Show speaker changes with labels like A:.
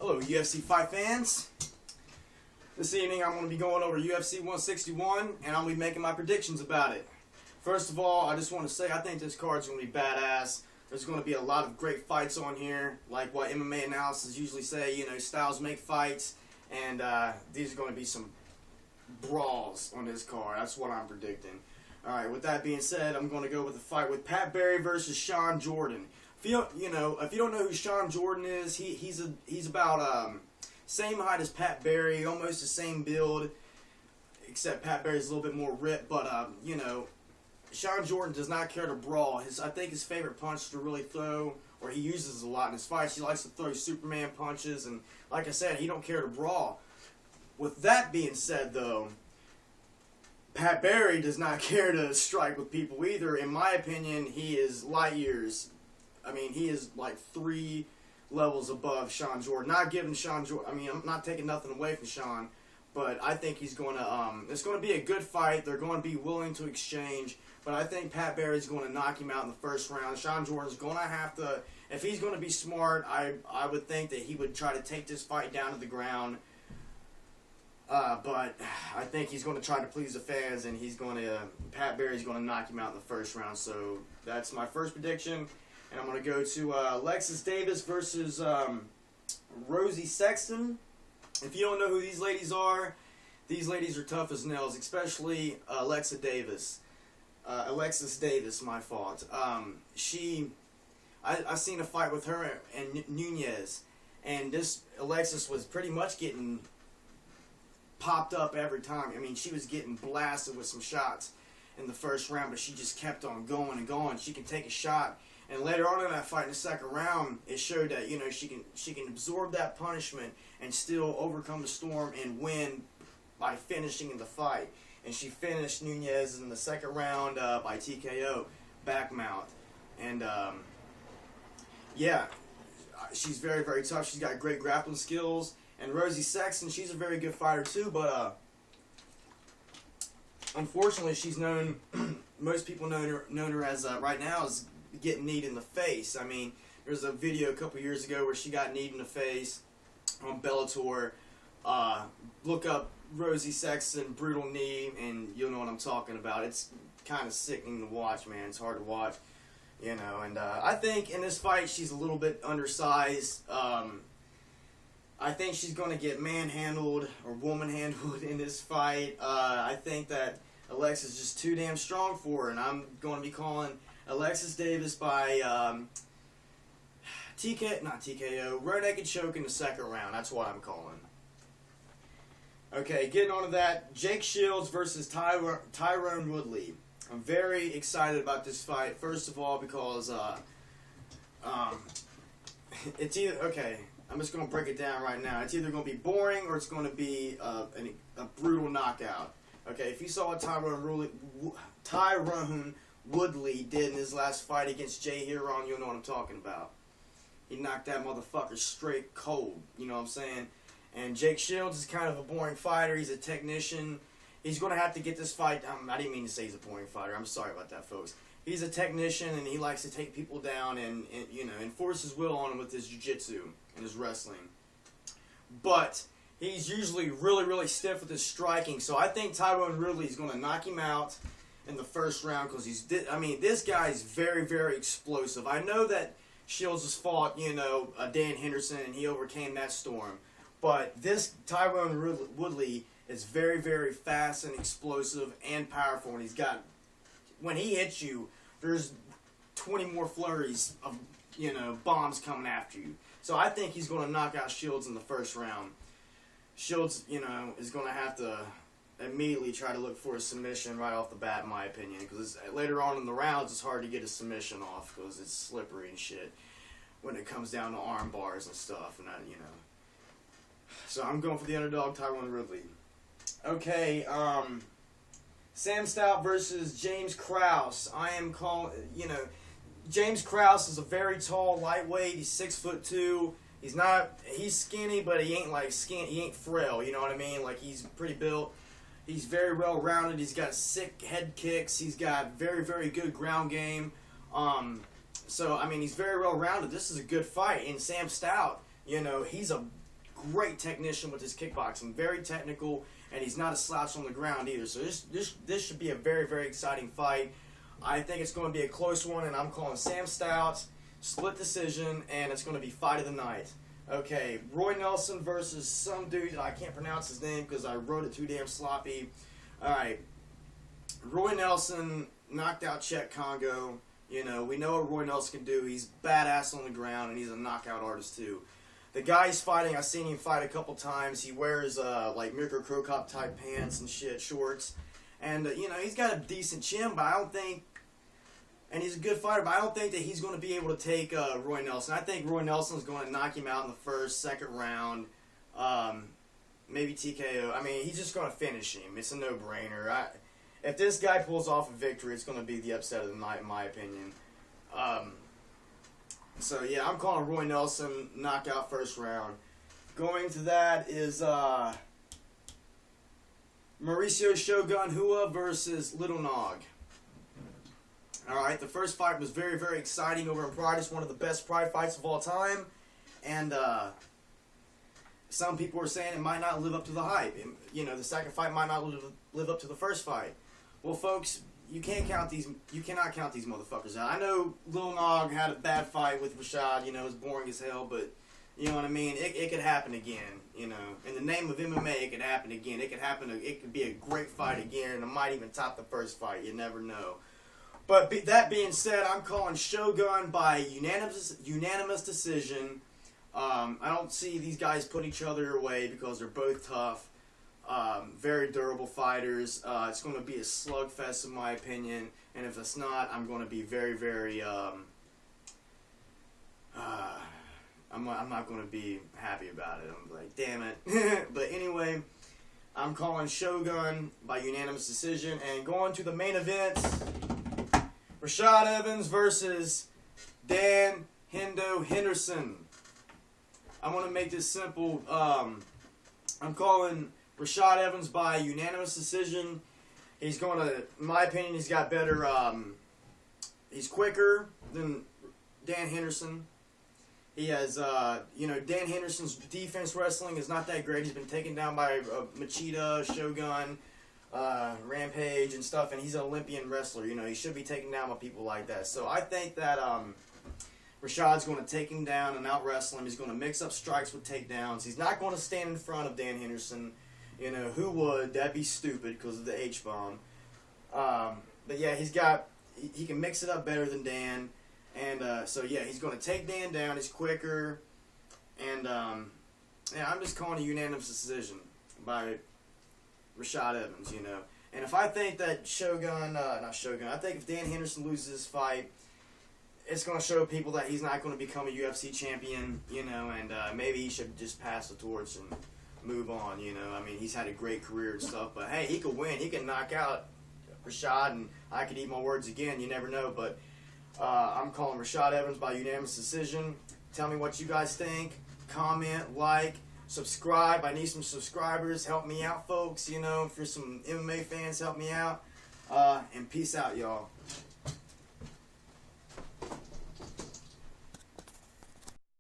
A: Hello, UFC fight fans. This evening I'm going to be going over UFC 161, and I'm going to be making my predictions about it. First of all, I just want to say I think this card's going to be badass. There's going to be a lot of great fights on here, like what MMA analysts usually say, you know, styles make fights, and these are going to be some brawls on this card. That's what I'm predicting. Alright, with that being said, I'm going to go with the fight with Pat Barry versus Sean Jordan. If you don't know who Sean Jordan is, he's about same height as Pat Barry, almost the same build, except Pat Barry's a little bit more ripped. But Sean Jordan does not care to brawl. I think his favorite punch to really throw, or he uses a lot in his fights. He likes to throw Superman punches, and like I said, he don't care to brawl. With that being said, though, Pat Barry does not care to strike with people either. In my opinion, he is light years. I mean, he is like 3 levels above Sean Jordan. Not giving Sean Jordan, I mean, I'm not taking nothing away from Sean, but I think he's going to, it's going to be a good fight. They're going to be willing to exchange, but I think Pat Barry's going to knock him out in the first round. Sean Jordan's going to have to, if he's going to be smart, I would think that he would try to take this fight down to the ground. But I think he's going to try to please the fans, and Pat Barry's going to knock him out in the first round. So that's my first prediction. And I'm going to go to Alexis Davis versus Rosie Sexton. If you don't know who these ladies are tough as nails, especially Alexis Davis, my fault. I seen a fight with her and Nunez, and this Alexis was pretty much getting popped up every time. I mean, she was getting blasted with some shots in the first round, but she just kept on going and going. She can take a shot, and later on in that fight, in the second round, it showed that she can absorb that punishment and still overcome the storm and win by finishing in the fight. And she finished Nunez in the second round by TKO, back mount, and yeah, she's very, very tough. She's got great grappling skills. And Rosie Sexton, she's a very good fighter too, but unfortunately, she's known. Most people know her as right now as getting kneed in the face. I mean, there's a video a couple years ago where she got kneed in the face on Bellator. Look up Rosie Sexton brutal knee, and you'll know what I'm talking about. It's kind of sickening to watch, man. It's hard to watch, And I think in this fight she's a little bit undersized. I think she's going to get manhandled or woman-handled in this fight. I think that Alexis is just too damn strong for her, and I'm going to be calling Alexis Davis by not TKO, rear naked choke in the second round. That's what I'm calling. Okay, getting on to that, Jake Shields versus Tyrone Woodley. I'm very excited about this fight. First of all, because it's either I'm just going to break it down right now. It's either going to be boring or it's going to be a brutal knockout. Okay, if you saw what Tyrone Woodley did in his last fight against Jay Heron, you'll know what I'm talking about. He knocked that motherfucker straight cold. You know what I'm saying? And Jake Shields is kind of a boring fighter. He's a technician. He's going to have to get this fight. I didn't mean to say he's a boring fighter. I'm sorry about that, folks. He's a technician, and he likes to take people down and enforce his will on them with his jiu-jitsu and his wrestling. But he's usually really, really stiff with his striking. So I think Tyrone Woodley is going to knock him out in the first round because this guy is very, very explosive. I know that Shields has fought, Dan Henderson, and he overcame that storm. But this Tyrone Woodley is very, very fast and explosive and powerful, and when he hits you, there's 20 more flurries of, bombs coming after you. So I think he's going to knock out Shields in the first round. Shields, is going to have to immediately try to look for a submission right off the bat, in my opinion, because later on in the rounds, it's hard to get a submission off because it's slippery and shit when it comes down to arm bars and stuff, and So I'm going for the underdog, Tyrone Woodley. Okay, Sam Stout versus James Krause. I am calling, James Krause is a very tall lightweight. He's 6'2". He's skinny, but he ain't like skinny. He ain't frail. You know what I mean? Like, he's pretty built. He's very well rounded. He's got sick head kicks. He's got very, very good ground game. So I mean, he's very well rounded. This is a good fight. And Sam Stout, he's a great technician with his kickboxing, very technical, and he's not a slouch on the ground either. So this should be a very, very exciting fight. I think it's going to be a close one, and I'm calling Sam Stout, split decision, and it's going to be fight of the night. Okay, Roy Nelson versus some dude that I can't pronounce his name because I wrote it too damn sloppy. All right, Roy Nelson knocked out Chet Congo. You know, we know what Roy Nelson can do. He's badass on the ground, and he's a knockout artist too. The guy he's fighting, I've seen him fight a couple times. He wears like Mirko Cro Cop type pants and shit, shorts, and you know, he's got a decent chin, but I don't think. And he's a good fighter, but I don't think that he's going to be able to take Roy Nelson. I think Roy Nelson's going to knock him out in the first, second round, maybe TKO. I mean, he's just going to finish him. It's a no-brainer. If this guy pulls off a victory, it's going to be the upset of the night, in my opinion. So, yeah, I'm calling Roy Nelson knockout first round. Going to that is Mauricio Shogun Hua versus Little Nog. Alright, the first fight was very, very exciting over in Pride. It's one of the best Pride fights of all time. And some people were saying it might not live up to the hype. You know, the second fight might not live up to the first fight. Well, folks, you cannot count these motherfuckers out. I know Lil Nog had a bad fight with Rashad, you know, it was boring as hell, but you know what I mean? It could happen again, you know. In the name of MMA, it could happen again. It could be a great fight again, and it might even top the first fight. You never know. But that being said, I'm calling Shogun by unanimous decision. I don't see these guys put each other away because they're both tough, very durable fighters. It's going to be a slugfest in my opinion, and if it's not, I'm going to be very, very. I'm not going to be happy about it. I'm like, damn it. But anyway, I'm calling Shogun by unanimous decision, and going to the main event. Rashad Evans versus Dan Hendo Henderson. I'm going to make this simple. I'm calling Rashad Evans by unanimous decision. He's going to, in my opinion, he's got better, he's quicker than Dan Henderson. He has, you know, Dan Henderson's defense wrestling is not that great. He's been taken down by Machida, Shogun, Rampage and stuff, and he's an Olympian wrestler. You know, he should be taken down by people like that. So I think that Rashad's going to take him down and out-wrestle him. He's going to mix up strikes with takedowns. He's not going to stand in front of Dan Henderson. You know, who would? That'd be stupid because of the H-bomb. But yeah, he can mix it up better than Dan. And so yeah, he's going to take Dan down. He's quicker. And yeah, I'm just calling a unanimous decision by Rashad Evans, you know. And if I think that I think if Dan Henderson loses this fight, it's going to show people that he's not going to become a UFC champion, you know, and maybe he should just pass the torch and move on, you know. I mean, he's had a great career and stuff, but hey, he could win. He could knock out Rashad, and I could eat my words again. You never know, but I'm calling Rashad Evans by unanimous decision. Tell me what you guys think. Comment, like, subscribe. I need some subscribers. Help me out, folks. You know, if you're some MMA fans, help me out. And peace out, y'all.